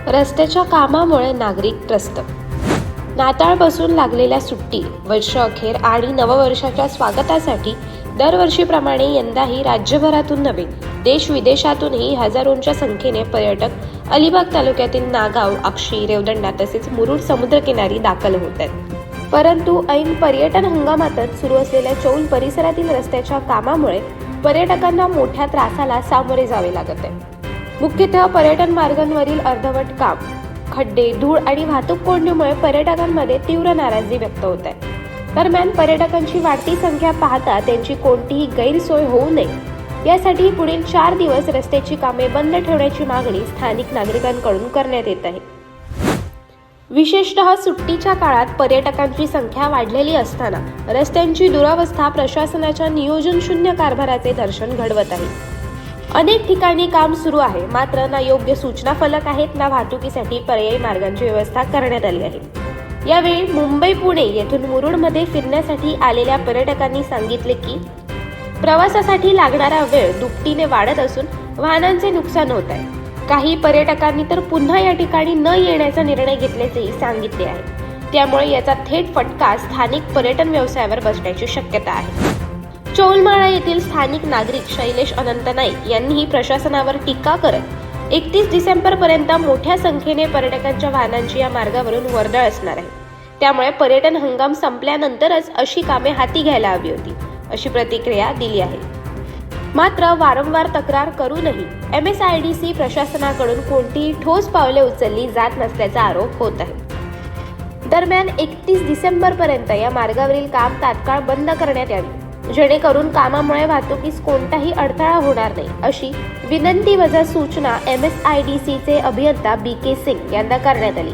रस्त्याच्या कामामुळे नागरिक त्रस्त. नाताळपासून लागलेल्या सुट्टी, वर्ष अखेर आणि नववर्षाच्या स्वागतासाठी दरवर्षीप्रमाणे यंदाही राज्यभरातून नव्हे, देश विदेशातूनही हजारोंच्या संख्येने पर्यटक अलिबाग तालुक्यातील नागाव, आक्षी, रेवदंडा तसेच मुरुड समुद्रकिनारी दाखल होत आहेत. परंतु ऐन पर्यटन हंगामातच सुरू असलेल्या चौल परिसरातील रस्त्याच्या कामामुळे पर्यटकांना मोठ्या त्रासाला सामोरे जावे लागत आहे. मुख्यतः पर्यटन मार्गांवरील अर्धवट काम, खड्डे, धूळ आणि वाहतूक कोंडीमुळे पर्यटकांमध्ये तीव्र नाराजी व्यक्त होत आहे. दरम्यान पर्यटकांची वाढती संख्या पाहता त्यांची कोणतीही गैरसोय होऊ नये यासाठी पुढील 4 दिवस रस्त्याची कामे बंद ठेवण्याची मागणी स्थानिक नागरिकांकडून करण्यात येत आहे. विशेषतः सुट्टीच्या काळात पर्यटकांची संख्या वाढलेली असताना रस्त्यांची दुरावस्था प्रशासनाच्या नियोजन शून्य कारभाराचे दर्शन घडवत आहे. अनेक ठिकाणी काम सुरू आहे, मात्र ना योग्य सूचना फलक आहेत ना वाहतुकीसाठी पर्यायी मार्गांची व्यवस्था करण्यात आली आहे. यावेळी मुंबई पुणे येथून मुरुडमध्ये फिरण्यासाठी आलेल्या पर्यटकांनी सांगितले की प्रवासासाठी लागणारा वेळ दुपटीने वाढत असून वाहनांचे नुकसान होत आहे. काही पर्यटकांनी तर पुन्हा या ठिकाणी न येण्याचा निर्णय घेतल्याचेही सांगितले आहे. त्यामुळे याचा थेट फटका स्थानिक पर्यटन व्यवसायावर बसण्याची शक्यता आहे. चौलमाळा येथील स्थानिक नागरिक शैलेश अनंत नाईक यांनीही प्रशासनावर टीका करत 31 डिसेंबरपर्यंत मोठ्या संख्येने पर्यटकांच्या वाहनांची या मार्गावरून वर्दळ असणार आहे. त्यामुळे पर्यटन हंगाम संपल्यानंतरच अशी कामे हाती घ्यायला हवी होती, अशी प्रतिक्रिया दिली आहे. मात्र वारंवार तक्रार करूनही MSIDC प्रशासनाकडून कोणतीही ठोस पावले उचलली जात नसल्याचा आरोप होत आहे. दरम्यान 31 डिसेंबरपर्यंत या मार्गावरील काम तात्काळ बंद करण्यात यावे, जेणेकरून कामामुळे वाहतुकीस कोणताही अडथळा होणार नाही, अशी विनंती वजा सूचना MSIDCचे अभियंता BK सिंग यांना करण्यात आली.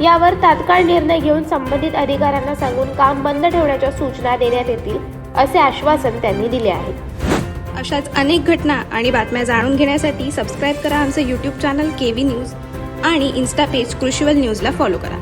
यावर तात्काळ निर्णय घेऊन संबंधित अधिकाऱ्यांना सांगून काम बंद ठेवण्याच्या सूचना देण्यात येतील, असे आश्वासन त्यांनी दिले आहे. अशाच अनेक घटना आणि बातम्या जाणून घेण्यासाठी सबस्क्राईब करा आमचे YouTube चॅनल KV न्यूज आणि इन्स्टा पेज कृषीवल न्यूजला फॉलो करा.